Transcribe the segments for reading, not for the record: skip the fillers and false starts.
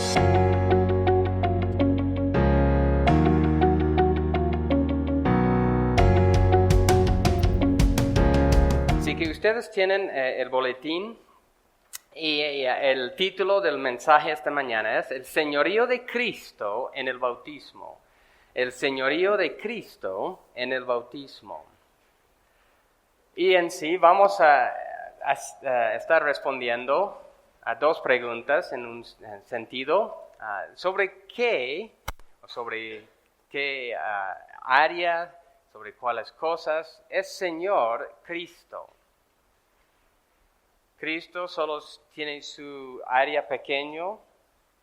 Así que ustedes tienen el boletín y el título del mensaje esta mañana es El señorío de Cristo en el bautismo. El señorío de Cristo en el bautismo. Y en sí vamos a estar respondiendo a dos preguntas en un sentido sobre qué área, sobre cuáles cosas es Señor Cristo. Cristo solo tiene su área pequeño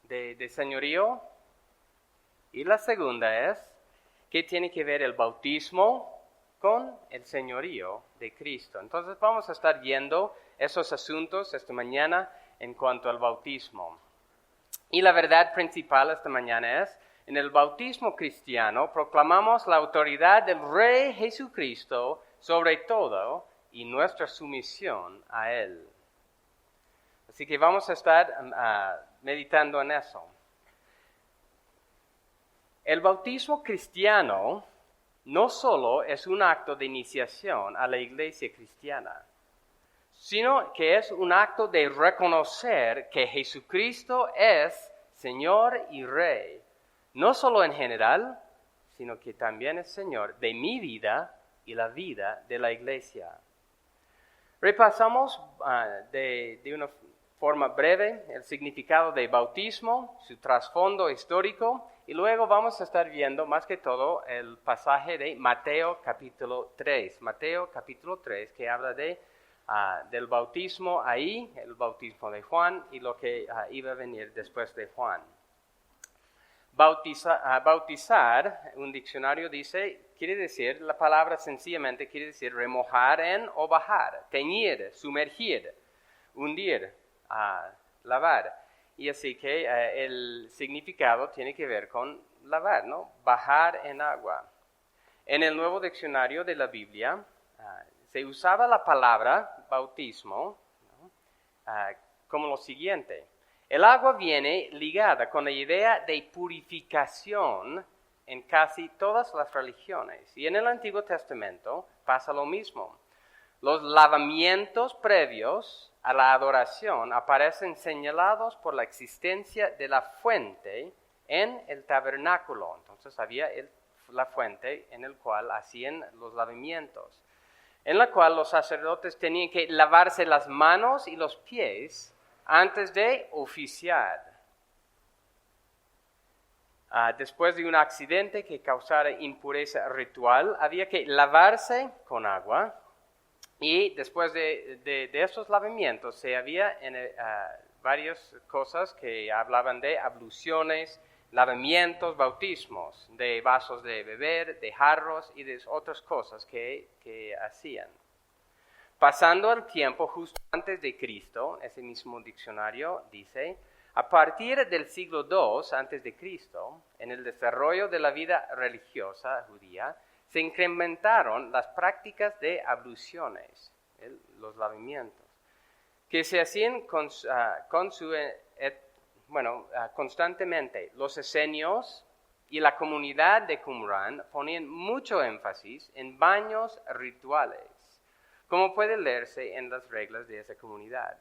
de señorío. Y la segunda es, ¿qué tiene que ver el bautismo con el señorío de Cristo? Entonces vamos a estar viendo esos asuntos esta mañana en cuanto al bautismo. Y la verdad principal esta mañana es, en el bautismo cristiano proclamamos la autoridad del Rey Jesucristo sobre todo y nuestra sumisión a Él. Así que vamos a estar meditando en eso. El bautismo cristiano no solo es un acto de iniciación a la iglesia cristiana, sino que es un acto de reconocer que Jesucristo es Señor y Rey, no solo en general, sino que también es Señor de mi vida y la vida de la iglesia. Repasamos de una forma breve el significado de bautismo, su trasfondo histórico, y luego vamos a estar viendo más que todo el pasaje de Mateo capítulo 3. Mateo capítulo 3 que habla del bautismo ahí, el bautismo de Juan y lo que iba a venir después de Juan. Bautizar, un diccionario dice, quiere decir, la palabra sencillamente quiere decir remojar en o bajar, teñir, sumergir, hundir, lavar. Y así que el significado tiene que ver con lavar, ¿no? Bajar en agua. En el nuevo diccionario de la Biblia se usaba la palabra bautismo, ¿no? Como lo siguiente. El agua viene ligada con la idea de purificación en casi todas las religiones. Y en el Antiguo Testamento pasa lo mismo. Los lavamientos previos a la adoración aparecen señalados por la existencia de la fuente en el tabernáculo. Entonces había la fuente en la cual hacían los lavamientos, en la cual los sacerdotes tenían que lavarse las manos y los pies antes de oficiar. Después de un accidente que causara impureza ritual, había que lavarse con agua. Y después de esos lavamientos se había varias cosas que hablaban de abluciones, lavamientos, bautismos, de vasos de beber, de jarros y de otras cosas que hacían. Pasando el tiempo justo antes de Cristo, ese mismo diccionario dice, a partir del siglo II antes de Cristo, en el desarrollo de la vida religiosa judía, se incrementaron las prácticas de abluciones, los lavamientos, que se hacían constantemente. Los esenios y la comunidad de Qumran ponían mucho énfasis en baños rituales, como puede leerse en las reglas de esa comunidad.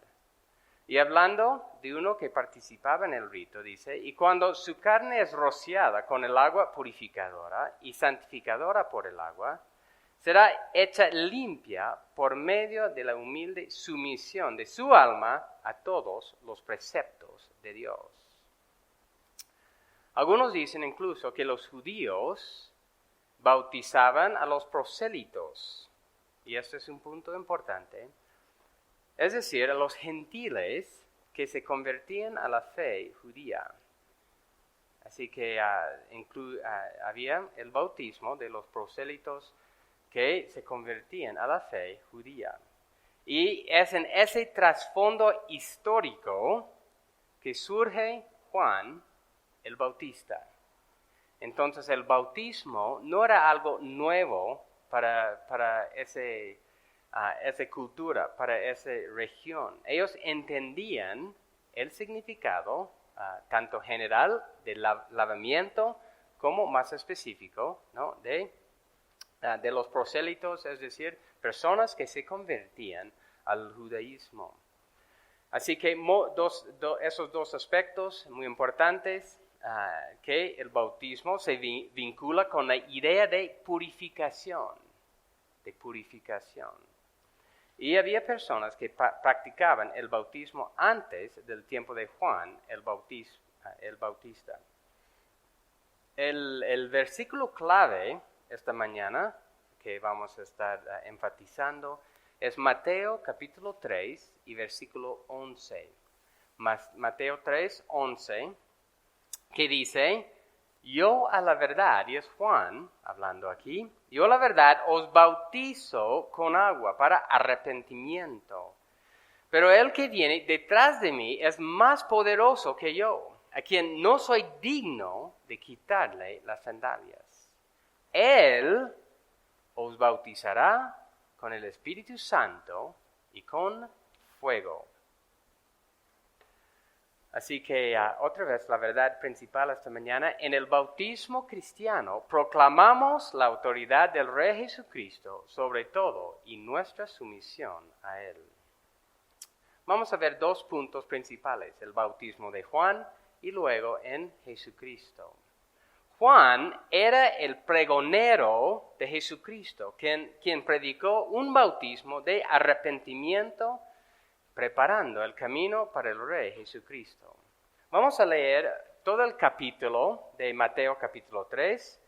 Y hablando de uno que participaba en el rito, dice, y cuando su carne es rociada con el agua purificadora y santificadora por el agua, será hecha limpia por medio de la humilde sumisión de su alma a todos los preceptos de Dios. Algunos dicen incluso que los judíos bautizaban a los prosélitos, y este es un punto importante, es decir, a los gentiles que se convertían a la fe judía. Así que había el bautismo de los prosélitos que se convertían a la fe judía. Y es en ese trasfondo histórico que surge Juan el Bautista. Entonces el bautismo no era algo nuevo para esa cultura, para esa región. Ellos entendían el significado tanto general de lavamiento como más específico, ¿no? de los prosélitos, es decir, personas que se convertían al judaísmo. Así que esos dos aspectos muy importantes, que el bautismo se vincula con la idea de purificación. Y había personas que practicaban el bautismo antes del tiempo de Juan el Bautista. El versículo clave esta mañana que vamos a estar enfatizando es Mateo capítulo 3 y versículo 11. Mateo 3, 11, que dice: yo a la verdad, y es Juan hablando aquí, yo a la verdad os bautizo con agua para arrepentimiento. Pero el que viene detrás de mí es más poderoso que yo, a quien no soy digno de quitarle las sandalias. Él os bautizará con el Espíritu Santo y con fuego. Así que otra vez la verdad principal esta mañana: en el bautismo cristiano proclamamos la autoridad del Rey Jesucristo sobre todo y nuestra sumisión a Él. Vamos a ver dos puntos principales: el bautismo de Juan y luego en Jesucristo. Juan era el pregonero de Jesucristo, quien predicó un bautismo de arrepentimiento, preparando el camino para el Rey Jesucristo. Vamos a leer todo el capítulo de Mateo capítulo 3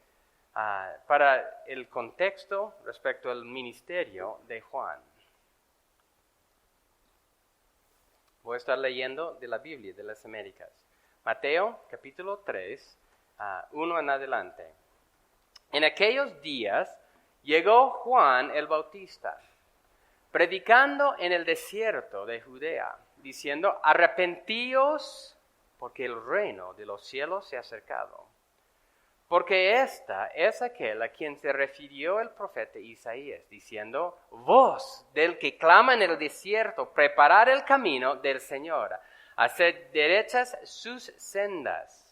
para el contexto respecto al ministerio de Juan. Voy a estar leyendo de la Biblia de las Américas. Mateo capítulo 3, 1 en adelante. En aquellos días llegó Juan el Bautista, predicando en el desierto de Judea, diciendo: arrepentíos, porque el reino de los cielos se ha acercado. Porque esta es aquel a quien se refirió el profeta Isaías, diciendo: voz del que clama en el desierto, preparad el camino del Señor, haced derechas sus sendas.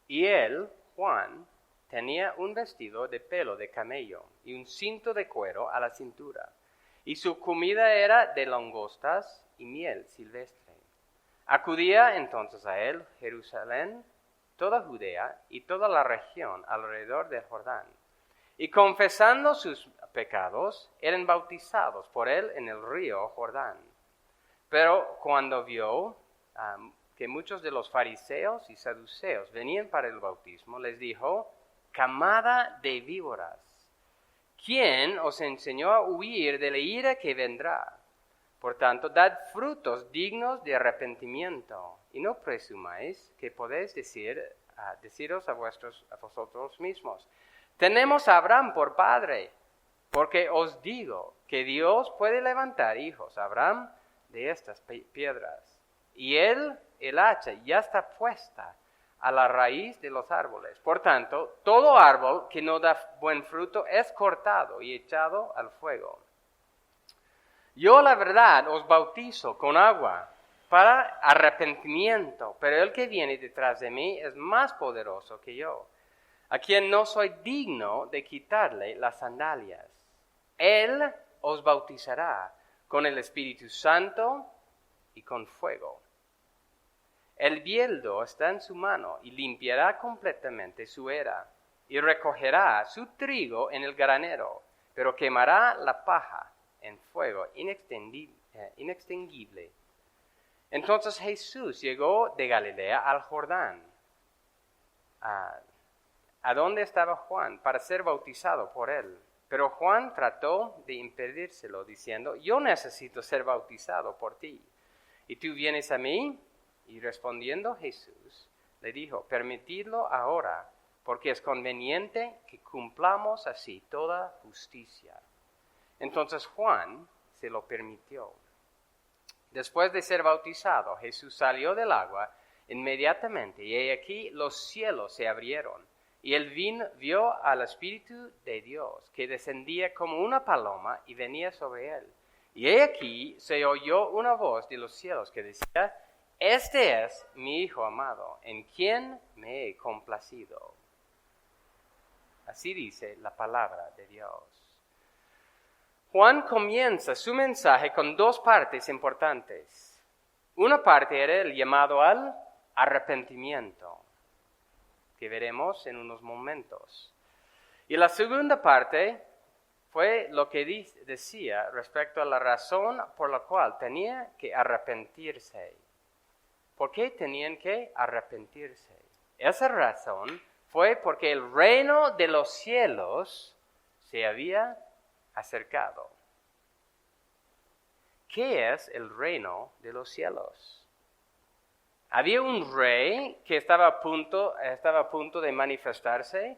Y él, Juan, tenía un vestido de pelo de camello y un cinto de cuero a la cintura. Y su comida era de langostas y miel silvestre. Acudía entonces a él Jerusalén, toda Judea y toda la región alrededor del Jordán. Y confesando sus pecados, eran bautizados por él en el río Jordán. Pero cuando vio que muchos de los fariseos y saduceos venían para el bautismo, les dijo: camada de víboras, ¿quién os enseñó a huir de la ira que vendrá? Por tanto, dad frutos dignos de arrepentimiento, y no presumáis que podéis deciros a vosotros mismos: tenemos a Abraham por padre, porque os digo que Dios puede levantar hijos a Abraham de estas piedras. Y el hacha ya está puesta a la raíz de los árboles. Por tanto, todo árbol que no da buen fruto es cortado y echado al fuego. Yo, la verdad, os bautizo con agua para arrepentimiento, pero el que viene detrás de mí es más poderoso que yo, a quien no soy digno de quitarle las sandalias. Él os bautizará con el Espíritu Santo y con fuego. El bieldo está en su mano y limpiará completamente su era y recogerá su trigo en el granero, pero quemará la paja en fuego inextinguible. Entonces Jesús llegó de Galilea al Jordán, a donde estaba Juan, para ser bautizado por él. Pero Juan trató de impedírselo, diciendo: yo necesito ser bautizado por ti, ¿y tú vienes a mí? Y respondiendo Jesús, le dijo: permitidlo ahora, porque es conveniente que cumplamos así toda justicia. Entonces Juan se lo permitió. Después de ser bautizado, Jesús salió del agua inmediatamente, y he aquí los cielos se abrieron, y él vio al Espíritu de Dios, que descendía como una paloma y venía sobre él. Y he aquí se oyó una voz de los cielos que decía: este es mi Hijo amado, en quien me he complacido. Así dice la palabra de Dios. Juan comienza su mensaje con dos partes importantes. Una parte era el llamado al arrepentimiento, que veremos en unos momentos. Y la segunda parte fue lo que decía respecto a la razón por la cual tenía que arrepentirse. ¿Por qué tenían que arrepentirse? Esa razón fue porque el reino de los cielos se había acercado. ¿Qué es el reino de los cielos? ¿Había un rey que estaba a punto de manifestarse?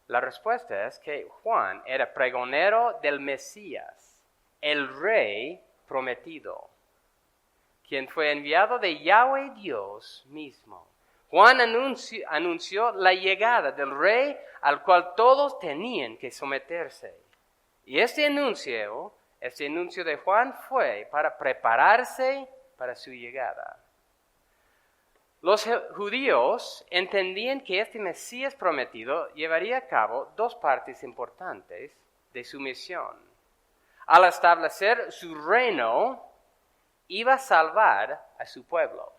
La respuesta es que Juan era pregonero del Mesías, el rey prometido, quien fue enviado de Yahweh Dios mismo. Juan anunció la llegada del rey al cual todos tenían que someterse. Y este anuncio de Juan fue para prepararse para su llegada. Los judíos entendían que este Mesías prometido llevaría a cabo dos partes importantes de su misión. Al establecer su reino, iba a salvar a su pueblo.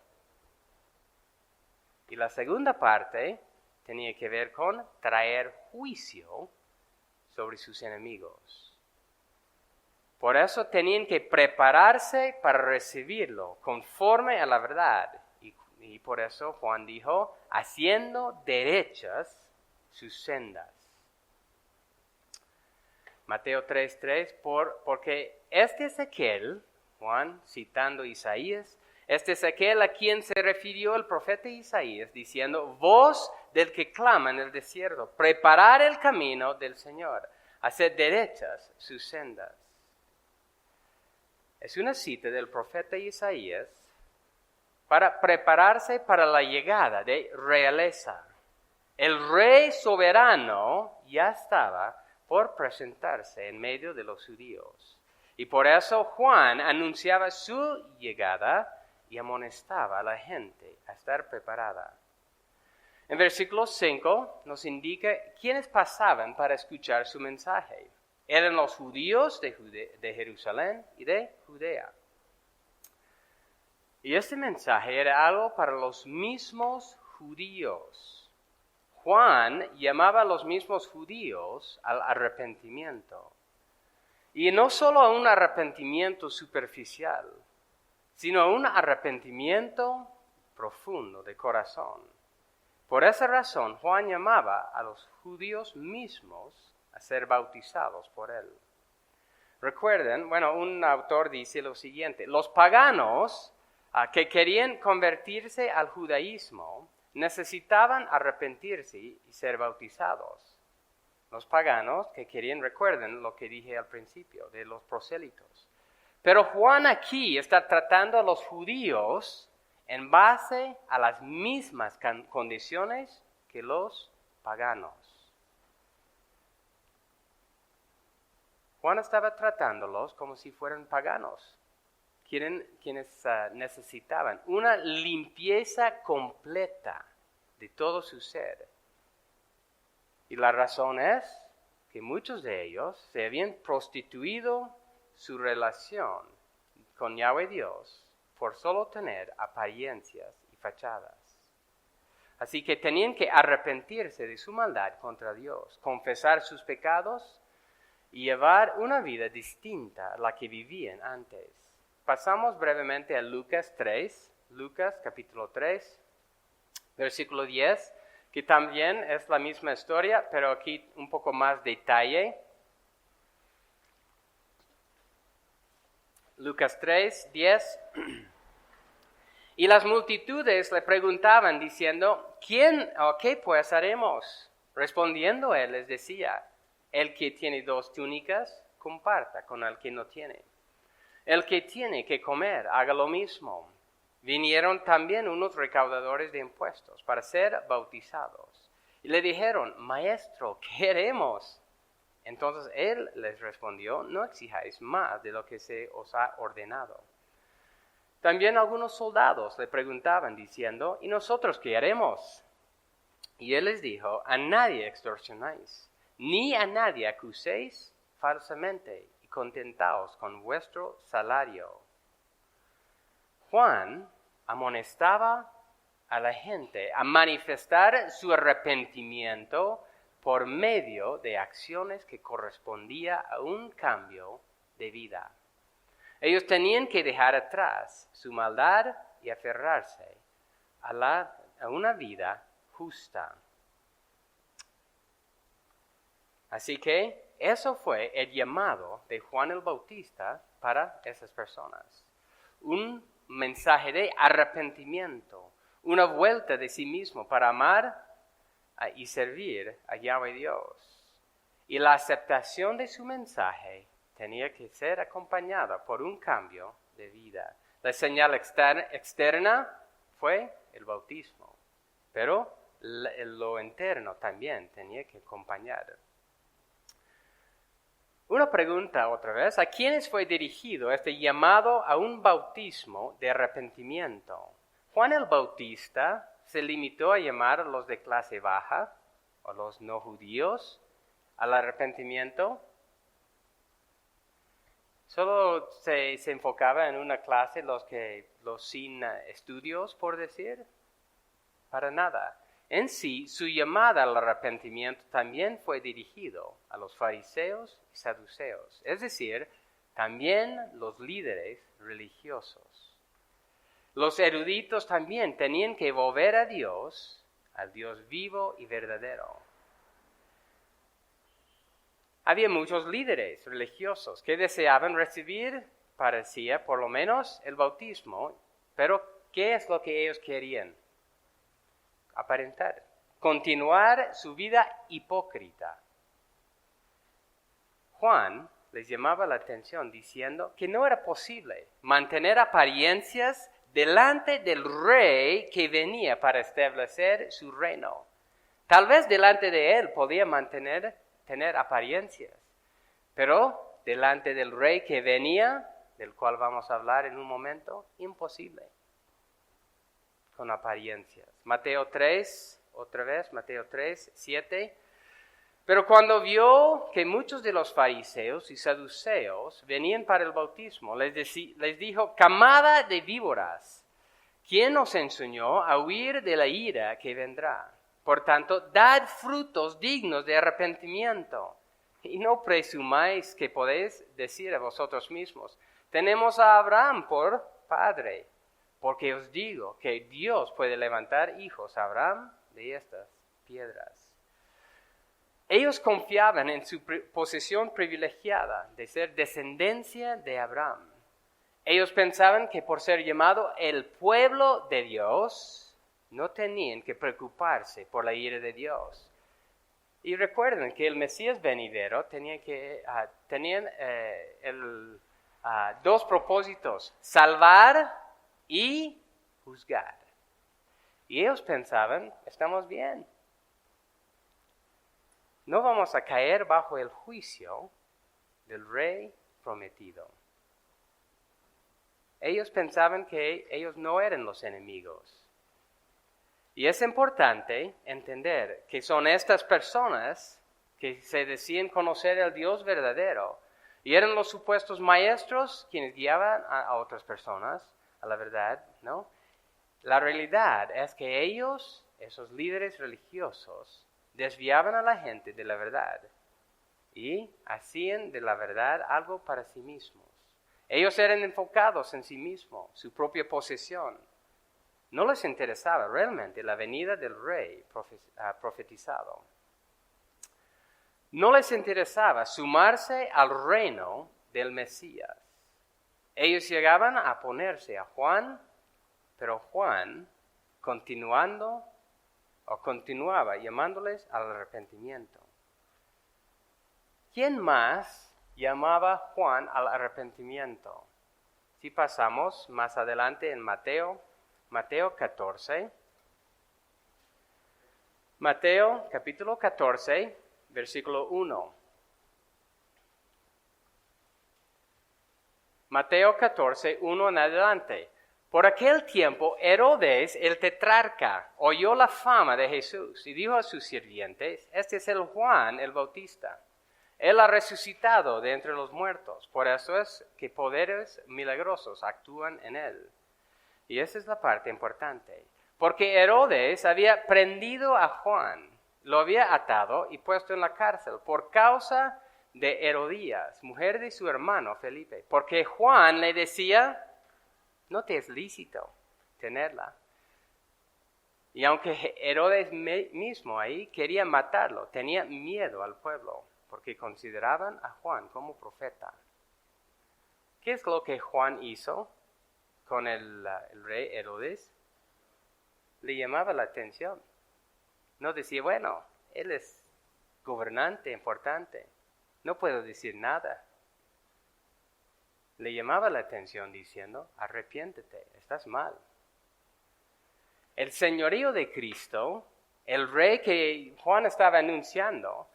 Y la segunda parte tenía que ver con traer juicio sobre sus enemigos. Por eso tenían que prepararse para recibirlo conforme a la verdad. Y por eso Juan dijo, haciendo derechas sus sendas. Mateo 3:3, porque este es aquel, Juan citando Isaías, este es aquel a quien se refirió el profeta Isaías, diciendo, voz del que clama en el desierto, preparar el camino del Señor, hacer derechas sus sendas. Es una cita del profeta Isaías para prepararse para la llegada de realeza. El rey soberano ya estaba por presentarse en medio de los judíos. Y por eso Juan anunciaba su llegada y amonestaba a la gente a estar preparada. En versículo 5 nos indica quiénes pasaban para escuchar su mensaje. Eran los judíos de Jerusalén y de Judea. Y este mensaje era algo para los mismos judíos. Juan llamaba a los mismos judíos al arrepentimiento. Y no solo a un arrepentimiento superficial, sino a un arrepentimiento profundo de corazón. Por esa razón, Juan llamaba a los judíos mismos a ser bautizados por él. Recuerden, un autor dice lo siguiente, los paganos que querían convertirse al judaísmo necesitaban arrepentirse y ser bautizados. Los paganos que querían, recuerden lo que dije al principio de los prosélitos. Pero Juan aquí está tratando a los judíos en base a las mismas condiciones que los paganos. Juan estaba tratándolos como si fueran paganos, quienes necesitaban una limpieza completa de todo su ser. Y la razón es que muchos de ellos se habían prostituido su relación con Yahweh Dios por solo tener apariencias y fachadas. Así que tenían que arrepentirse de su maldad contra Dios, confesar sus pecados y llevar una vida distinta a la que vivían antes. Pasamos brevemente a Lucas 3, Lucas capítulo 3, versículo 10, que también es la misma historia, pero aquí un poco más detalle. Lucas 3, 10. Y las multitudes le preguntaban diciendo, ¿quién o qué pues haremos? Respondiendo él les decía, el que tiene 2 túnicas, comparta con el que no tiene. El que tiene que comer, haga lo mismo. Vinieron también unos recaudadores de impuestos para ser bautizados. Y le dijeron, Maestro, ¿qué haremos? Entonces él les respondió, no exijáis más de lo que se os ha ordenado. También algunos soldados le preguntaban diciendo, ¿y nosotros qué haremos? Y él les dijo, a nadie extorsionáis, ni a nadie acuséis falsamente, y contentaos con vuestro salario. Juan amonestaba a la gente a manifestar su arrepentimiento por medio de acciones que correspondían a un cambio de vida. Ellos tenían que dejar atrás su maldad y aferrarse a una vida justa. Así que eso fue el llamado de Juan el Bautista para esas personas. Un mensaje de arrepentimiento, una vuelta de sí mismo para amar y servir a Yahweh Dios. Y la aceptación de su mensaje tenía que ser acompañada por un cambio de vida. La señal externa fue el bautismo, pero lo interno también tenía que acompañar. Una pregunta otra vez, ¿a quiénes fue dirigido este llamado a un bautismo de arrepentimiento? Juan el Bautista se limitó a llamar a los de clase baja, o los no judíos, al arrepentimiento. Solo se enfocaba en una clase los sin estudios, por decir, para nada. En sí, su llamada al arrepentimiento también fue dirigido a los fariseos y saduceos, es decir, también los líderes religiosos. Los eruditos también tenían que volver a Dios, al Dios vivo y verdadero. Había muchos líderes religiosos que deseaban recibir, parecía por lo menos, el bautismo, pero ¿qué es lo que ellos querían? Aparentar, continuar su vida hipócrita. Juan les llamaba la atención diciendo que no era posible mantener apariencias delante del rey que venía para establecer su reino. Tal vez delante de él podía tener apariencias, pero delante del rey que venía, del cual vamos a hablar en un momento, imposible. Con apariencias. Mateo 3, otra vez, Mateo 3, 7. Pero cuando vio que muchos de los fariseos y saduceos venían para el bautismo, les dijo, camada de víboras, ¿quién os enseñó a huir de la ira que vendrá? Por tanto, dad frutos dignos de arrepentimiento. Y no presumáis que podéis decir a vosotros mismos, tenemos a Abraham por padre. Porque os digo que Dios puede levantar hijos a Abraham de estas piedras. Ellos confiaban en su posición privilegiada de ser descendencia de Abraham. Ellos pensaban que por ser llamado el pueblo de Dios, no tenían que preocuparse por la ira de Dios. Y recuerden que el Mesías venidero tenían dos propósitos, salvar y juzgar. Y ellos pensaban, estamos bien. No vamos a caer bajo el juicio del rey prometido. Ellos pensaban que ellos no eran los enemigos. Y es importante entender que son estas personas que se decían conocer al Dios verdadero. Y eran los supuestos maestros quienes guiaban a otras personas a la verdad, ¿no? La realidad es que ellos, esos líderes religiosos, desviaban a la gente de la verdad y hacían de la verdad algo para sí mismos. Ellos eran enfocados en sí mismos, su propia posesión. No les interesaba realmente la venida del rey profetizado. No les interesaba sumarse al reino del Mesías. Ellos llegaban a oponerse a Juan, pero Juan continuaba llamándoles al arrepentimiento. ¿Quién más llamaba a Juan al arrepentimiento? Si pasamos más adelante en Mateo 14. Mateo capítulo 14, versículo 1. Mateo 14, 1 en adelante. Por aquel tiempo, Herodes, el tetrarca, oyó la fama de Jesús y dijo a sus sirvientes, este es el Juan el Bautista. Él ha resucitado de entre los muertos, por eso es que poderes milagrosos actúan en él. Y esa es la parte importante, porque Herodes había prendido a Juan, lo había atado y puesto en la cárcel por causa de Herodías, mujer de su hermano Felipe, porque Juan le decía, no te es lícito tenerla. Y aunque Herodes mismo ahí quería matarlo, tenía miedo al pueblo, porque consideraban a Juan como profeta. ¿Qué es lo que Juan hizo con el rey Herodes? Le llamaba la atención. No decía, bueno, él es gobernante importante, no puedo decir nada. Le llamaba la atención diciendo, arrepiéntete, estás mal. El señorío de Cristo, el rey que Juan estaba anunciando,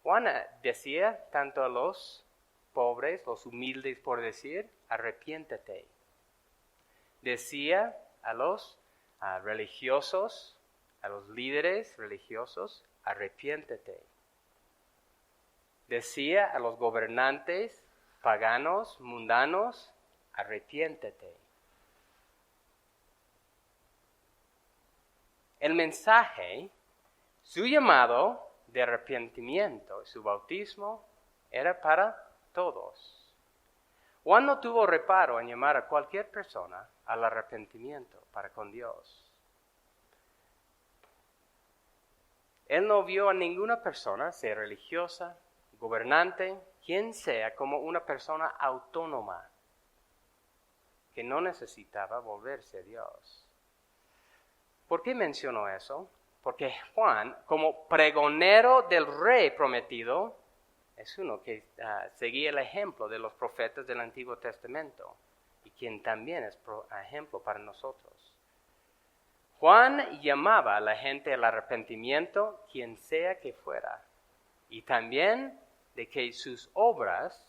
Juan decía tanto a los pobres, los humildes por decir, arrepiéntete. Decía a los religiosos, a los líderes religiosos, arrepiéntete. Decía a los gobernantes, paganos, mundanos, arrepiéntete. El mensaje, su llamado de arrepentimiento, su bautismo, era para todos. Juan no tuvo reparo en llamar a cualquier persona al arrepentimiento para con Dios. Él no vio a ninguna persona, sea religiosa, gobernante, quien sea, como una persona autónoma, que no necesitaba volverse a Dios. ¿Por qué menciono eso? Porque Juan, como pregonero del rey prometido, es uno que seguía el ejemplo de los profetas del Antiguo Testamento y quien también es ejemplo para nosotros. Juan llamaba a la gente al arrepentimiento, quien sea que fuera, y también de que sus obras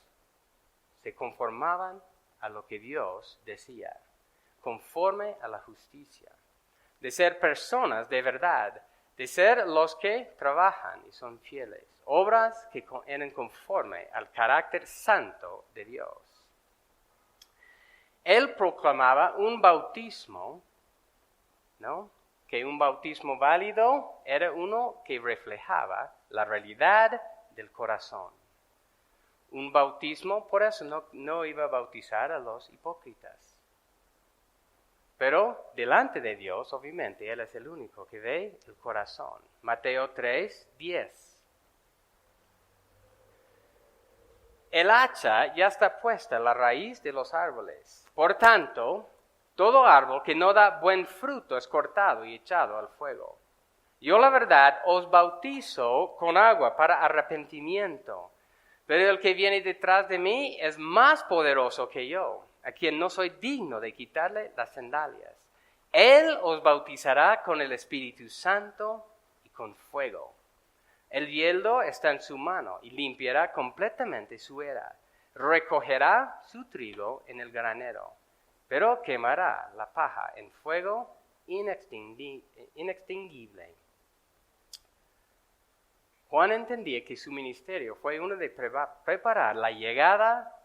se conformaban a lo que Dios decía, conforme a la justicia, de ser personas de verdad, de ser los que trabajan y son fieles, obras que eran conforme al carácter santo de Dios. Él proclamaba un bautismo, ¿no? Que un bautismo válido era uno que reflejaba la realidad del corazón. Un bautismo, por eso no iba a bautizar a los hipócritas. Pero delante de Dios, obviamente, Él es el único que ve el corazón. Mateo 3:10. El hacha ya está puesta en la raíz de los árboles. Por tanto, todo árbol que no da buen fruto es cortado y echado al fuego. Yo la verdad os bautizo con agua para arrepentimiento, pero el que viene detrás de mí es más poderoso que yo, a quien no soy digno de quitarle las sandalias. Él os bautizará con el Espíritu Santo y con fuego. El yeldo está en su mano y limpiará completamente su era. Recogerá su trigo en el granero, pero quemará la paja en fuego inextinguible. Juan entendía que su ministerio fue uno de preparar la llegada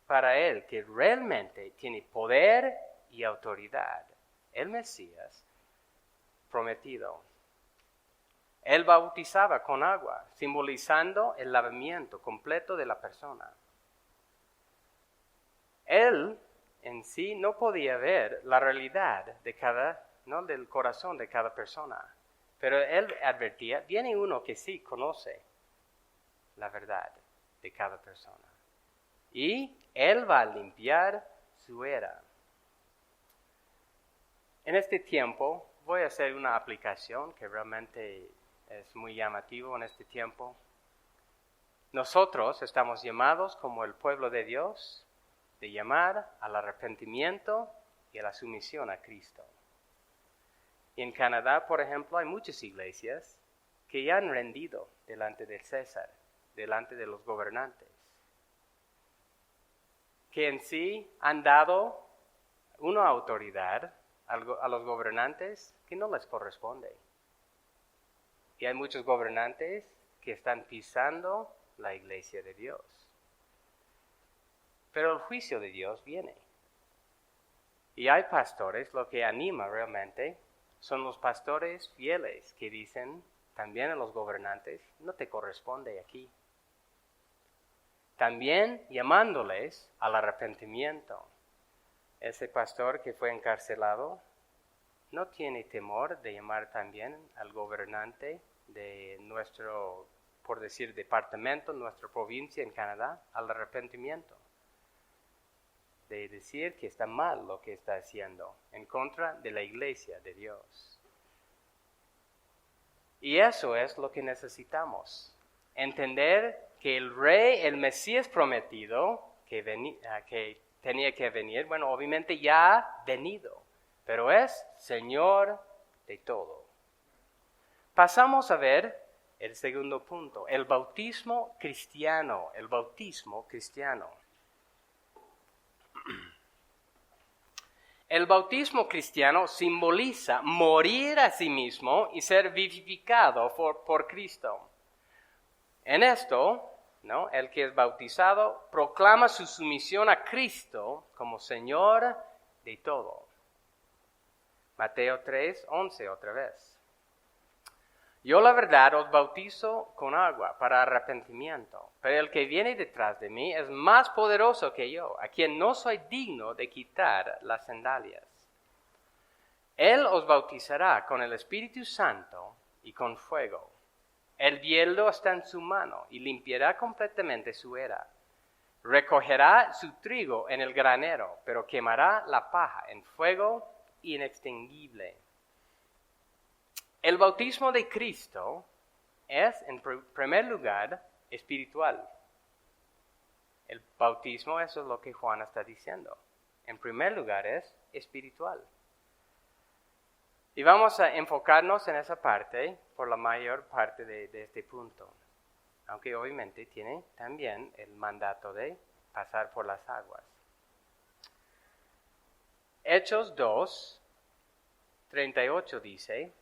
para él, que realmente tiene poder y autoridad, el Mesías prometido. Él bautizaba con agua, simbolizando el lavamiento completo de la persona. Él en sí no podía ver la realidad del corazón de cada persona. Pero él advertía, viene uno que sí conoce la verdad de cada persona. Y él va a limpiar su era. En este tiempo voy a hacer una aplicación que realmente es muy llamativo en este tiempo. Nosotros estamos llamados como el pueblo de Dios de llamar al arrepentimiento y a la sumisión a Cristo. En Canadá, por ejemplo, hay muchas iglesias que ya han rendido delante del César, delante de los gobernantes, que en sí han dado una autoridad a los gobernantes que no les corresponde. Y hay muchos gobernantes que están pisando la iglesia de Dios. Pero el juicio de Dios viene. Y hay pastores, lo que anima realmente son los pastores fieles que dicen también a los gobernantes, no te corresponde aquí. También llamándoles al arrepentimiento. Ese pastor que fue encarcelado no tiene temor de llamar también al gobernante de nuestro, por decir, departamento, nuestra provincia en Canadá, al arrepentimiento. De decir que está mal lo que está haciendo en contra de la iglesia de Dios. Y eso es lo que necesitamos. Entender que el rey, el Mesías prometido, que tenía que venir, bueno, obviamente ya ha venido, pero es Señor de todo. Pasamos a ver el segundo punto, el bautismo cristiano, el bautismo cristiano. El bautismo cristiano simboliza morir a sí mismo y ser vivificado por Cristo. En esto, ¿no?, el que es bautizado proclama su sumisión a Cristo como Señor de todo. Mateo 3:11 otra vez. Yo la verdad os bautizo con agua para arrepentimiento, pero el que viene detrás de mí es más poderoso que yo, a quien no soy digno de quitar las sandalias. Él os bautizará con el Espíritu Santo y con fuego. El hielo está en su mano y limpiará completamente su era. Recogerá su trigo en el granero, pero quemará la paja en fuego inextinguible. El bautismo de Cristo es, en primer lugar, espiritual. El bautismo, eso es lo que Juan está diciendo. En primer lugar es espiritual. Y vamos a enfocarnos en esa parte por la mayor parte de este punto. Aunque obviamente tiene también el mandato de pasar por las aguas. Hechos 2:38 dice,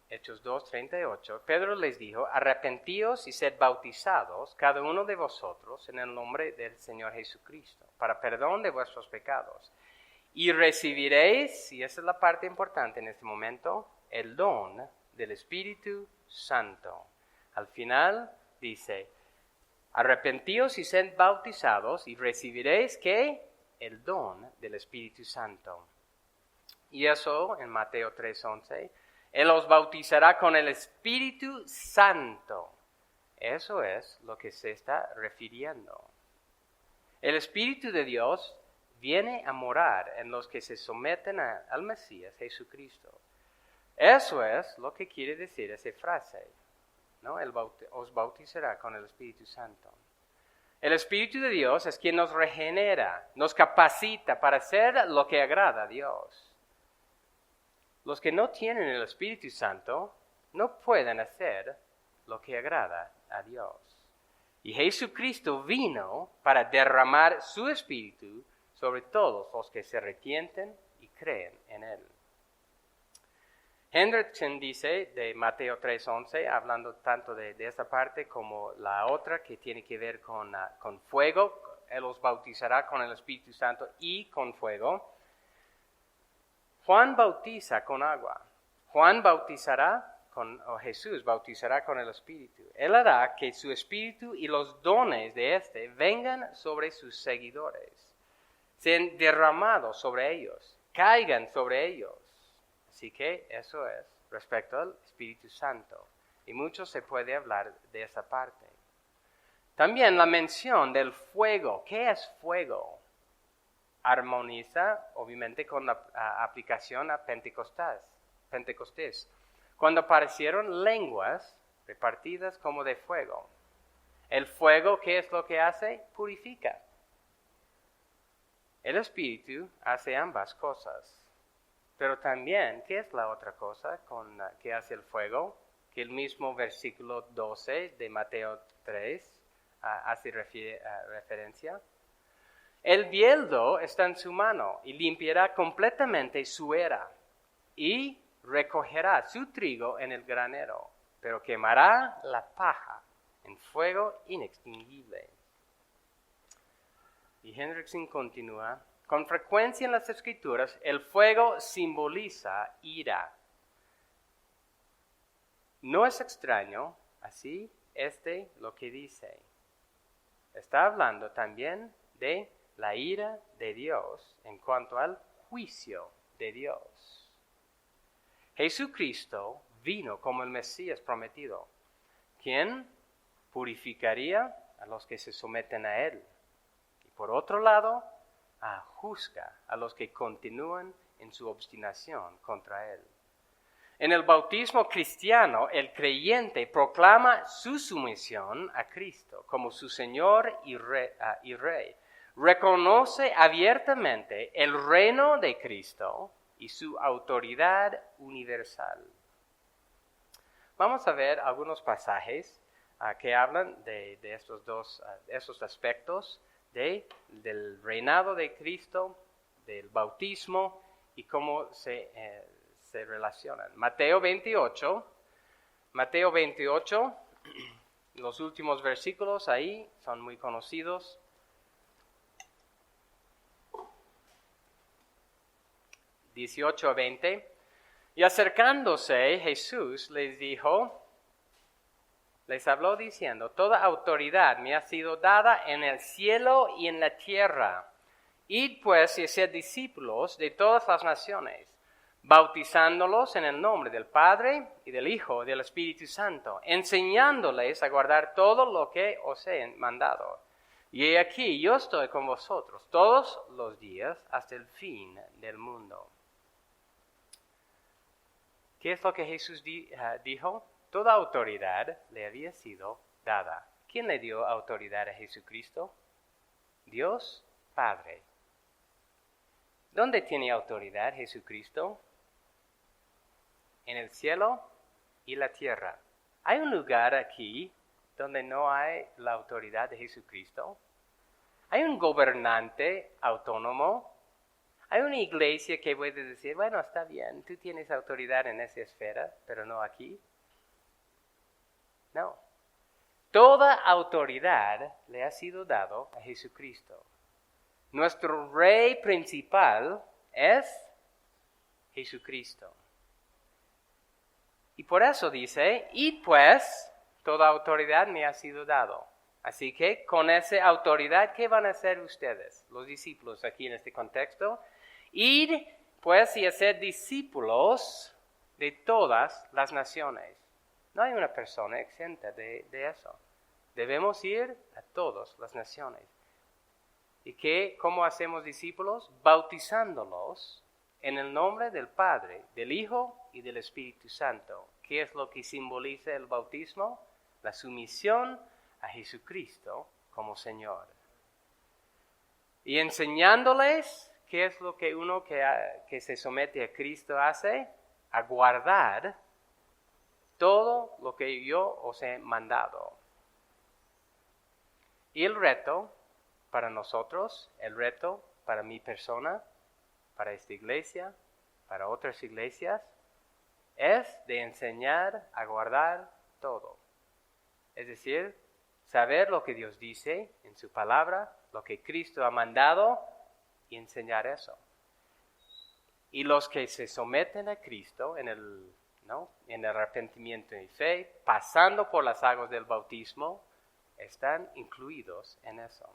Hechos 2:38, Pedro les dijo, arrepentíos y sed bautizados cada uno de vosotros en el nombre del Señor Jesucristo, para perdón de vuestros pecados. Y recibiréis, y esa es la parte importante en este momento, el don del Espíritu Santo. Al final dice, arrepentíos y sed bautizados y recibiréis, ¿qué? El don del Espíritu Santo. Y eso en Mateo 3:11, Él os bautizará con el Espíritu Santo. Eso es lo que se está refiriendo. El Espíritu de Dios viene a morar en los que se someten al Mesías Jesucristo. Eso es lo que quiere decir esa frase, ¿no? Él os bautizará con el Espíritu Santo. El Espíritu de Dios es quien nos regenera, nos capacita para hacer lo que agrada a Dios. Los que no tienen el Espíritu Santo no pueden hacer lo que agrada a Dios. Y Jesucristo vino para derramar su Espíritu sobre todos los que se arrepienten y creen en Él. Hendrickson dice de Mateo 3:11, hablando tanto de esta parte como la otra que tiene que ver con fuego, Él los bautizará con el Espíritu Santo y con fuego. Juan bautiza con agua. Juan bautizará Jesús bautizará con el Espíritu. Él hará que su Espíritu y los dones de éste vengan sobre sus seguidores, sean derramados sobre ellos, caigan sobre ellos. Así que eso es respecto al Espíritu Santo. Y mucho se puede hablar de esa parte. También la mención del fuego. ¿Qué es fuego? Armoniza, obviamente, con la aplicación a Pentecostés. Cuando aparecieron lenguas repartidas como de fuego. El fuego, ¿qué es lo que hace? Purifica. El Espíritu hace ambas cosas. Pero también, ¿qué es la otra cosa que hace el fuego? Que el mismo versículo 12 de Mateo 3 hace referencia. El bieldo está en su mano y limpiará completamente su era y recogerá su trigo en el granero, pero quemará la paja en fuego inextinguible. Y Hendrickson continúa, con frecuencia en las Escrituras el fuego simboliza ira. No es extraño, así, lo que dice. Está hablando también de la ira de Dios en cuanto al juicio de Dios. Jesucristo vino como el Mesías prometido, quien purificaría a los que se someten a Él. Y por otro lado, juzga a los que continúan en su obstinación contra Él. En el bautismo cristiano, el creyente proclama su sumisión a Cristo como su Señor y Rey. Reconoce abiertamente el reino de Cristo y su autoridad universal. Vamos a ver algunos pasajes que hablan de estos aspectos del reinado de Cristo, del bautismo y cómo se relacionan. Mateo 28, los últimos versículos ahí son muy conocidos. (18 a 20). Y acercándose Jesús les habló diciendo, toda autoridad me ha sido dada en el cielo y en la tierra. Id pues y haced discípulos de todas las naciones, bautizándolos en el nombre del Padre y del Hijo y del Espíritu Santo, enseñándoles a guardar todo lo que os he mandado. Y he aquí, yo estoy con vosotros todos los días hasta el fin del mundo. ¿Qué es lo que Jesús dijo? Toda autoridad le había sido dada. ¿Quién le dio autoridad a Jesucristo? Dios Padre. ¿Dónde tiene autoridad Jesucristo? En el cielo y la tierra. ¿Hay un lugar aquí donde no hay la autoridad de Jesucristo? ¿Hay un gobernante autónomo? ¿Hay una iglesia que puede decir, bueno, está bien, tú tienes autoridad en esa esfera, pero no aquí? No. Toda autoridad le ha sido dado a Jesucristo. Nuestro rey principal es Jesucristo. Y por eso dice, id pues, toda autoridad me ha sido dado. Así que con esa autoridad, ¿qué van a hacer ustedes, los discípulos aquí en este contexto? Id pues y haced discípulos de todas las naciones. No hay una persona exenta de eso. Debemos ir a todas las naciones. ¿Y cómo hacemos discípulos? Bautizándolos en el nombre del Padre, del Hijo y del Espíritu Santo. ¿Qué es lo que simboliza el bautismo? La sumisión a Jesucristo como Señor. Y enseñándoles, ¿qué es lo que uno que se somete a Cristo hace? A guardar todo lo que yo os he mandado. Y el reto para nosotros, el reto para mi persona, para esta iglesia, para otras iglesias, es de enseñar a guardar todo. Es decir, saber lo que Dios dice en su palabra, lo que Cristo ha mandado y enseñar eso. Y los que se someten a Cristo en el arrepentimiento y fe, pasando por las aguas del bautismo, están incluidos en eso.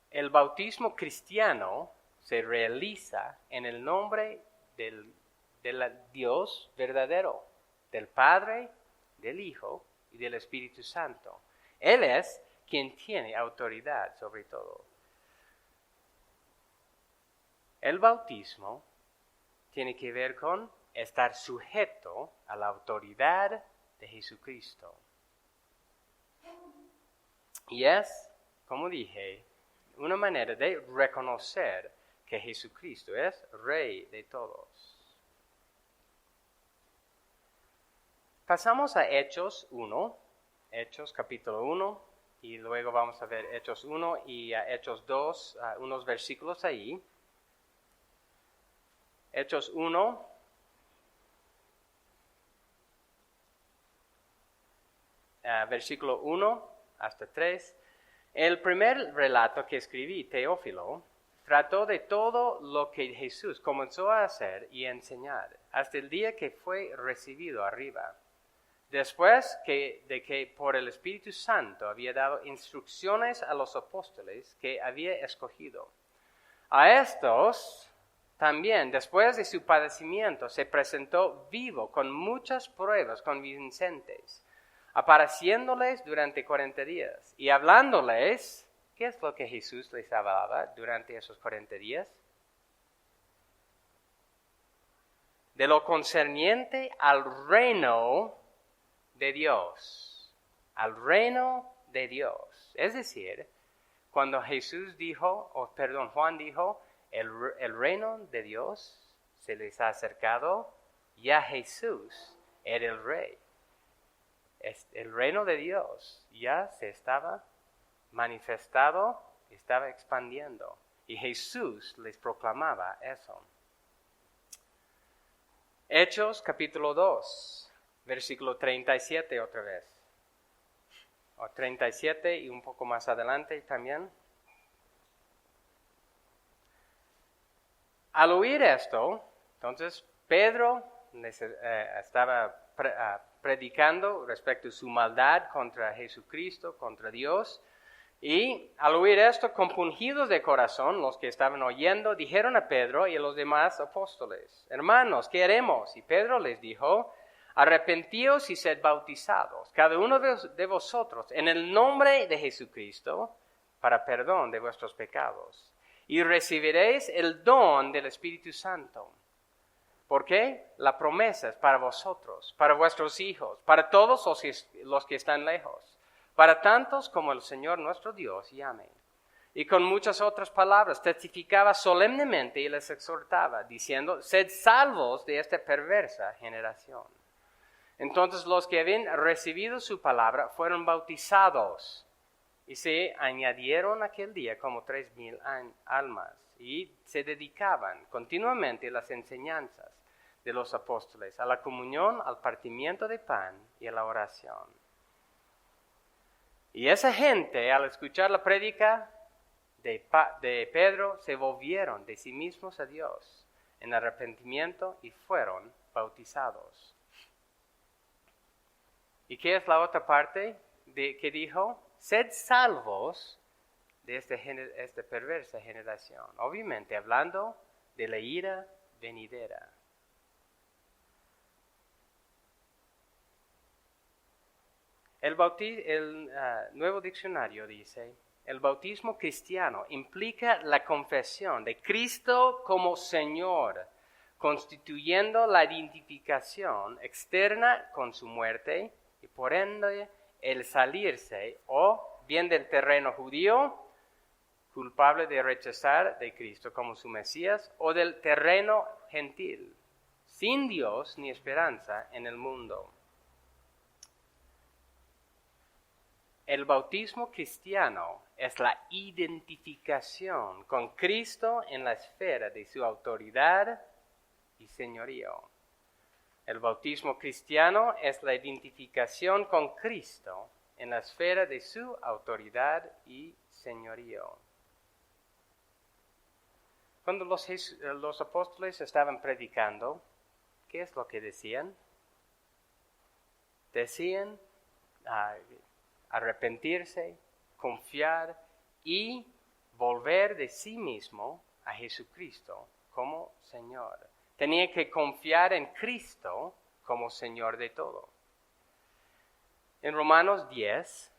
El bautismo cristiano se realiza en el nombre del Dios verdadero, del Padre, del Hijo y del Espíritu Santo. Él es quien tiene autoridad sobre todo. El bautismo tiene que ver con estar sujeto a la autoridad de Jesucristo. Y es, como dije, una manera de reconocer que Jesucristo es Rey de todos. Pasamos a Hechos 1, Hechos capítulo 1. y luego vamos a ver Hechos 1 y Hechos 2, unos versículos ahí. Hechos 1, versículo 1 hasta 3. El primer relato que escribí, Teófilo, trató de todo lo que Jesús comenzó a hacer y enseñar hasta el día que fue recibido arriba, después de que por el Espíritu Santo había dado instrucciones a los apóstoles que había escogido. A estos también, después de su padecimiento, se presentó vivo con muchas pruebas convincentes, apareciéndoles durante 40 días y hablándoles. ¿Qué es lo que Jesús les hablaba durante esos 40 días? De lo concerniente al reino de Dios. Al reino de Dios. Es decir, cuando Juan dijo, el reino de Dios se les ha acercado, ya Jesús era el rey. El reino de Dios ya se estaba manifestado, estaba expandiendo. Y Jesús les proclamaba eso. Hechos capítulo 2, versículo 37 otra vez. O 37 y un poco más adelante también. Al oír esto, entonces Pedro estaba predicando respecto a su maldad contra Jesucristo, contra Dios. Y al oír esto, compungidos de corazón, los que estaban oyendo, dijeron a Pedro y a los demás apóstoles: hermanos, ¿qué haremos? Y Pedro les dijo: arrepentíos y sed bautizados, cada uno de vosotros, en el nombre de Jesucristo, para perdón de vuestros pecados, y recibiréis el don del Espíritu Santo. ¿Por qué? La promesa es para vosotros, para vuestros hijos, para todos los que están lejos, para tantos como el Señor nuestro Dios llame. Y con muchas otras palabras testificaba solemnemente y les exhortaba, diciendo: sed salvos de esta perversa generación. Entonces los que habían recibido su palabra fueron bautizados, y se añadieron aquel día como 3,000 almas, y se dedicaban continuamente a las enseñanzas de los apóstoles, a la comunión, al partimiento de pan y a la oración. Y esa gente, al escuchar la prédica de Pedro, se volvieron de sí mismos a Dios en arrepentimiento y fueron bautizados. ¿Y qué es la otra parte que dijo? Sed salvos de esta perversa generación. Obviamente hablando de la ira venidera. El Nuevo Diccionario dice: el bautismo cristiano implica la confesión de Cristo como Señor, constituyendo la identificación externa con su muerte y por ende el salirse o bien del terreno judío, culpable de rechazar de Cristo como su Mesías, o del terreno gentil, sin Dios ni esperanza en el mundo. El bautismo cristiano es la identificación con Cristo en la esfera de su autoridad y señorío. El bautismo cristiano es la identificación con Cristo en la esfera de su autoridad y señorío. Cuando los apóstoles estaban predicando, ¿qué es lo que decían? Decían arrepentirse, confiar y volver de sí mismo a Jesucristo como Señor. Tenía que confiar en Cristo como Señor de todo. En Romanos 10,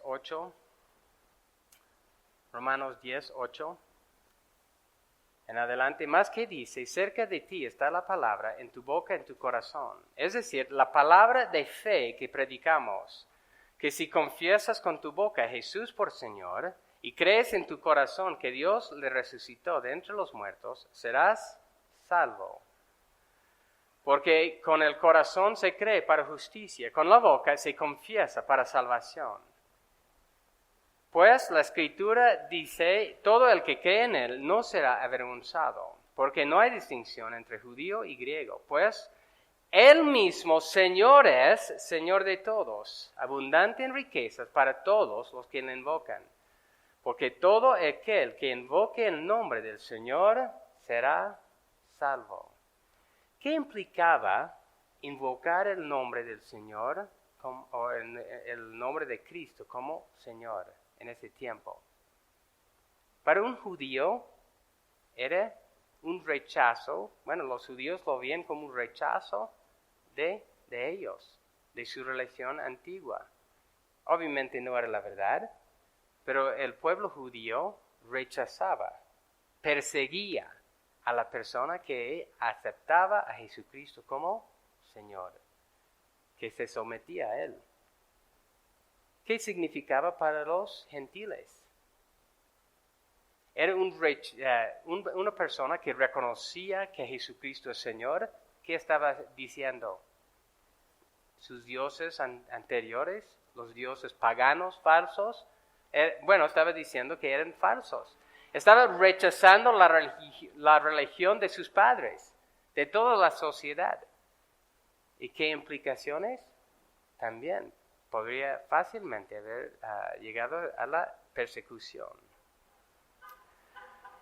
8, en adelante, más que dice: cerca de ti está la palabra, en tu boca, en tu corazón. Es decir, la palabra de fe que predicamos, que si confiesas con tu boca a Jesús por Señor y crees en tu corazón que Dios le resucitó de entre los muertos, serás salvo. Porque con el corazón se cree para justicia, con la boca se confiesa para salvación. Pues la Escritura dice, todo el que cree en Él no será avergonzado, porque no hay distinción entre judío y griego, pues Él mismo, Señor es, Señor de todos, abundante en riquezas para todos los que le invocan. Porque todo aquel que invoque el nombre del Señor será salvo. ¿Qué implicaba invocar el nombre del Señor o el nombre de Cristo como Señor en ese tiempo? Para un judío era un rechazo, bueno, los judíos lo veían como un rechazo de ellos, de su religión antigua. Obviamente no era la verdad, pero el pueblo judío rechazaba, perseguía a la persona que aceptaba a Jesucristo como Señor, que se sometía a Él. ¿Qué significaba para los gentiles? Era una persona que reconocía que Jesucristo es Señor. ¿Qué estaba diciendo? Sus dioses anteriores, los dioses paganos, falsos, estaba diciendo que eran falsos. Estaba rechazando la religión de sus padres, de toda la sociedad. ¿Y qué implicaciones? También podría fácilmente haber llegado a la persecución.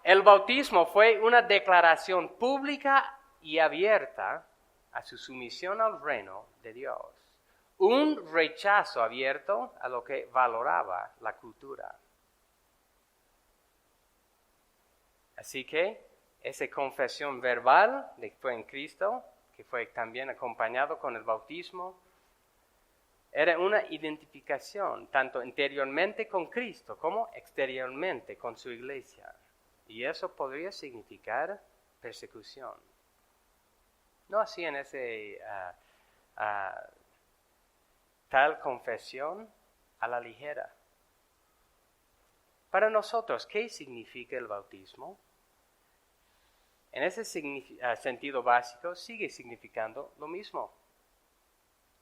El bautismo fue una declaración pública y abierta a su sumisión al reino de Dios. Un rechazo abierto a lo que valoraba la cultura. Así que esa confesión verbal de que fue en Cristo, que fue también acompañado con el bautismo, era una identificación tanto interiormente con Cristo como exteriormente con su iglesia. Y eso podría significar persecución. No hacían tal confesión a la ligera. Para nosotros, ¿qué significa el bautismo? En ese sentido básico sigue significando lo mismo.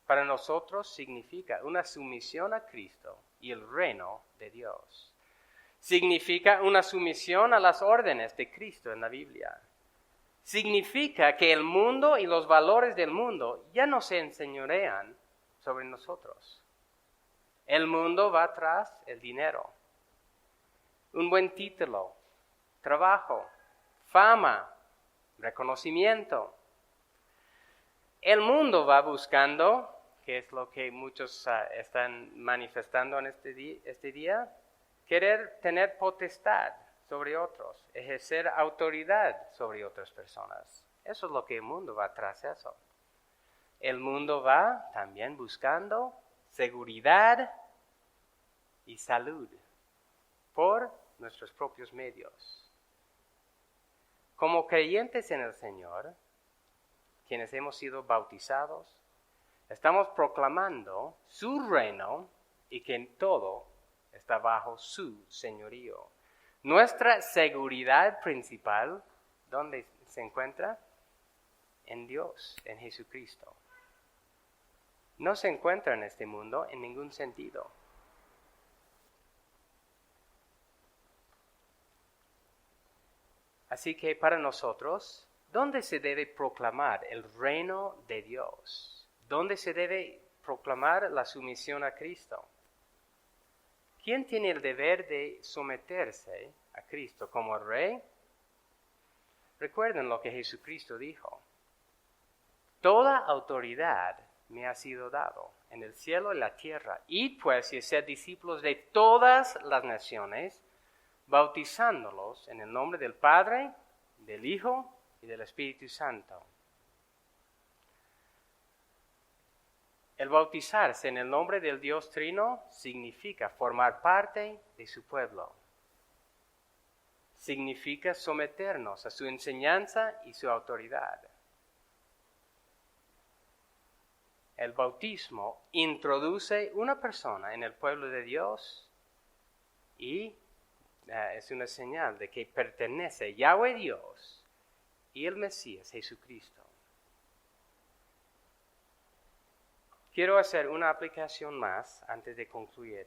Para nosotros significa una sumisión a Cristo y el reino de Dios. Significa una sumisión a las órdenes de Cristo en la Biblia. Significa que el mundo y los valores del mundo ya no se enseñorean sobre nosotros. El mundo va tras el dinero, un buen título, trabajo, fama, reconocimiento. El mundo va buscando, que es lo que muchos están manifestando en este día, querer tener potestad sobre otros, ejercer autoridad sobre otras personas. Eso es lo que el mundo va tras eso. El mundo va también buscando seguridad y salud por nuestros propios medios. Como creyentes en el Señor, quienes hemos sido bautizados, estamos proclamando su reino y que en todo está bajo su señorío. Nuestra seguridad principal, ¿dónde se encuentra? En Dios, en Jesucristo. No se encuentra en este mundo en ningún sentido. Así que para nosotros, ¿dónde se debe proclamar el reino de Dios? ¿Dónde se debe proclamar la sumisión a Cristo? ¿Quién tiene el deber de someterse a Cristo como rey? Recuerden lo que Jesucristo dijo. Toda autoridad me ha sido dado en el cielo y la tierra. Id pues y sed discípulos de todas las naciones, bautizándolos en el nombre del Padre, del Hijo y del Espíritu Santo. El bautizarse en el nombre del Dios Trino significa formar parte de su pueblo. Significa someternos a su enseñanza y su autoridad. El bautismo introduce una persona en el pueblo de Dios y es una señal de que pertenece Yahweh Dios y el Mesías Jesucristo. Quiero hacer una aplicación más antes de concluir.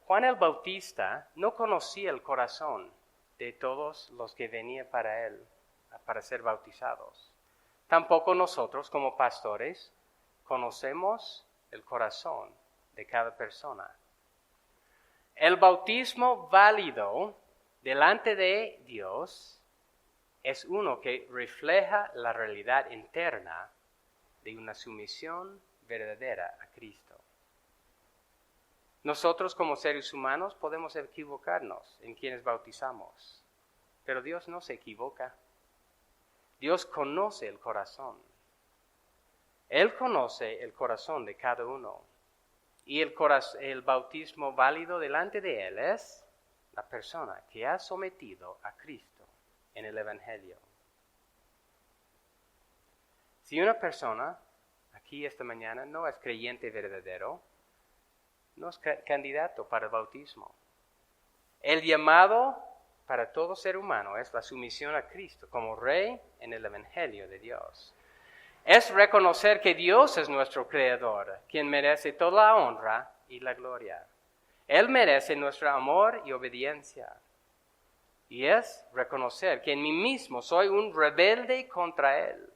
Juan el Bautista no conocía el corazón de todos los que venían para él, para ser bautizados. Tampoco nosotros como pastores conocemos el corazón de cada persona. El bautismo válido delante de Dios es uno que refleja la realidad interna de una sumisión verdadera a Cristo. Nosotros como seres humanos podemos equivocarnos en quienes bautizamos, pero Dios no se equivoca. Dios conoce el corazón. Él conoce el corazón de cada uno. Y el bautismo válido delante de Él es la persona que ha sometido a Cristo en el Evangelio. Si una persona aquí esta mañana no es creyente verdadero, no es candidato para el bautismo. El llamado para todo ser humano es la sumisión a Cristo como Rey en el Evangelio de Dios. Es reconocer que Dios es nuestro Creador, quien merece toda la honra y la gloria. Él merece nuestro amor y obediencia. Y es reconocer que en mí mismo soy un rebelde contra Él.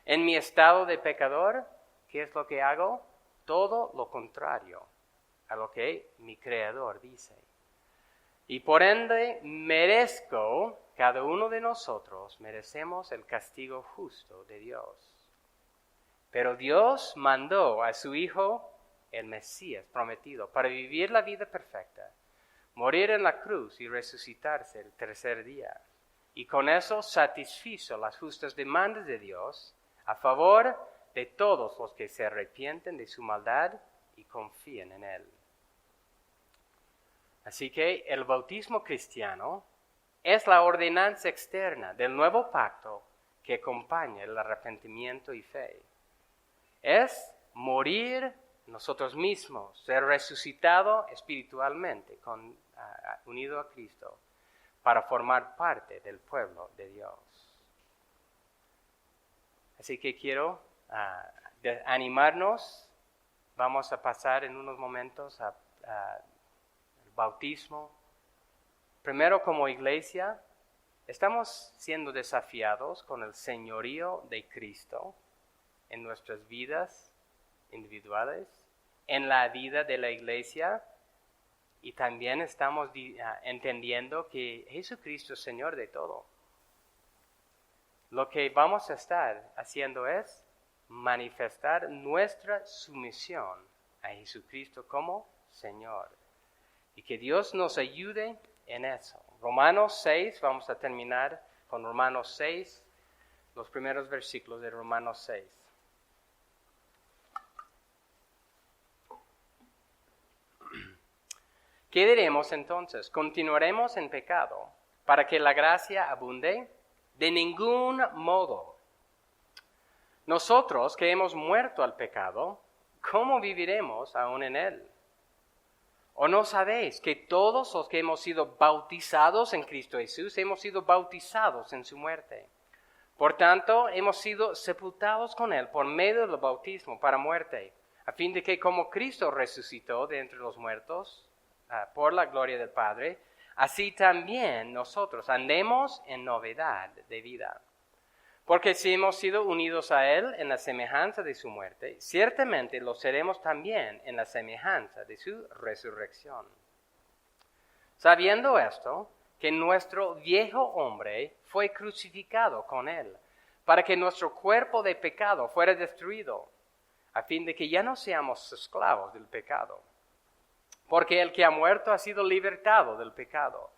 En mi estado de pecador, ¿qué es lo que hago? Todo lo contrario a lo que mi Creador dice. Y por ende cada uno de nosotros merecemos el castigo justo de Dios. Pero Dios mandó a su Hijo, el Mesías prometido, para vivir la vida perfecta, morir en la cruz y resucitarse el tercer día. Y con eso satisfizo las justas demandas de Dios a favor de todos los que se arrepienten de su maldad y confían en Él. Así que el bautismo cristiano es la ordenanza externa del nuevo pacto que acompaña el arrepentimiento y fe. Es morir nosotros mismos, ser resucitado espiritualmente, unido a Cristo, para formar parte del pueblo de Dios. Así que quiero animarnos. Vamos a pasar en unos momentos al bautismo. Primero, como iglesia, estamos siendo desafiados con el señorío de Cristo en nuestras vidas individuales, en la vida de la iglesia, y también estamos entendiendo que Jesucristo es Señor de todo. Lo que vamos a estar haciendo es manifestar nuestra sumisión a Jesucristo como Señor. Y que Dios nos ayude en eso. Romanos 6, vamos a terminar con Romanos 6, los primeros versículos de Romanos 6. ¿Qué diremos entonces? ¿Continuaremos en pecado para que la gracia abunde? De ningún modo. Nosotros que hemos muerto al pecado, ¿cómo viviremos aún en él? ¿O no sabéis que todos los que hemos sido bautizados en Cristo Jesús, hemos sido bautizados en su muerte? Por tanto, hemos sido sepultados con Él por medio del bautismo para muerte, a fin de que como Cristo resucitó de entre los muertos por la gloria del Padre, así también nosotros andemos en novedad de vida. Porque si hemos sido unidos a Él en la semejanza de su muerte, ciertamente lo seremos también en la semejanza de su resurrección. Sabiendo esto, que nuestro viejo hombre fue crucificado con Él, para que nuestro cuerpo de pecado fuera destruido, a fin de que ya no seamos esclavos del pecado. Porque el que ha muerto ha sido libertado del pecado.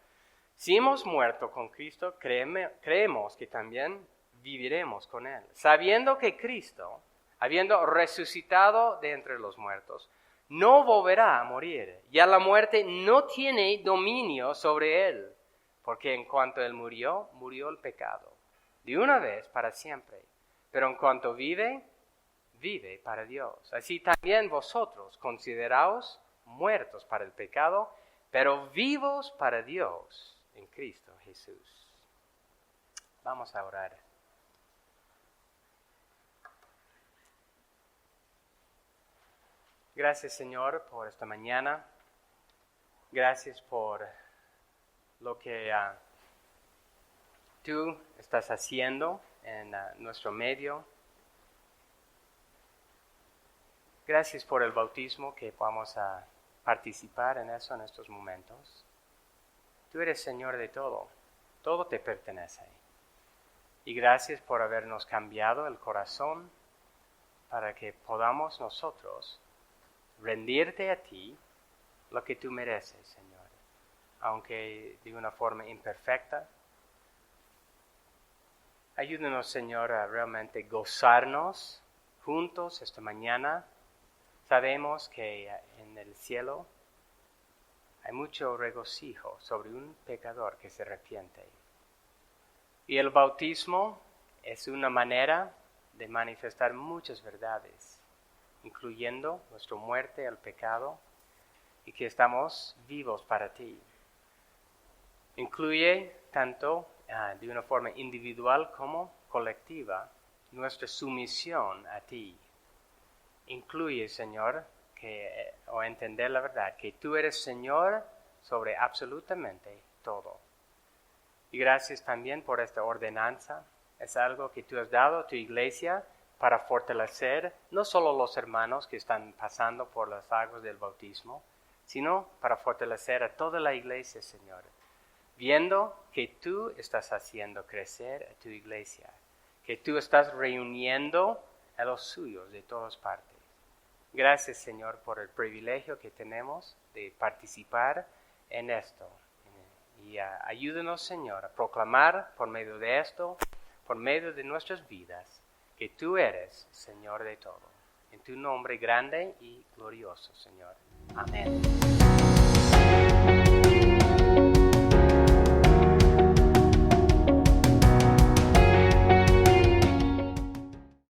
Si hemos muerto con Cristo, creemos que también viviremos con Él, sabiendo que Cristo, habiendo resucitado de entre los muertos, no volverá a morir. Ya la muerte no tiene dominio sobre Él, porque en cuanto Él murió, murió el pecado, de una vez para siempre. Pero en cuanto vive, vive para Dios. Así también vosotros consideraos muertos para el pecado, pero vivos para Dios en Cristo Jesús. Vamos a orar. Gracias, Señor, por esta mañana. Gracias por lo que tú estás haciendo en nuestro medio. Gracias por el bautismo, que vamos a participar en eso en estos momentos. Tú eres Señor de todo, todo te pertenece. Y gracias por habernos cambiado el corazón para que podamos nosotros rendirte a ti lo que tú mereces, Señor. Aunque de una forma imperfecta. Ayúdanos, Señor, a realmente gozarnos juntos esta mañana. Sabemos que en el cielo hay mucho regocijo sobre un pecador que se arrepiente. Y el bautismo es una manera de manifestar muchas verdades, incluyendo nuestra muerte al pecado y que estamos vivos para ti. Incluye tanto de una forma individual como colectiva nuestra sumisión a ti. Incluye, Señor, o entender la verdad, que tú eres Señor sobre absolutamente todo. Y gracias también por esta ordenanza. Es algo que tú has dado a tu iglesia para fortalecer no solo los hermanos que están pasando por las aguas del bautismo, sino para fortalecer a toda la iglesia, Señor, viendo que tú estás haciendo crecer a tu iglesia, que tú estás reuniendo a los suyos de todas partes. Gracias, Señor, por el privilegio que tenemos de participar en esto. Y ayúdanos, Señor, a proclamar por medio de esto, por medio de nuestras vidas, que tú eres Señor de todo. En tu nombre grande y glorioso, Señor. Amén.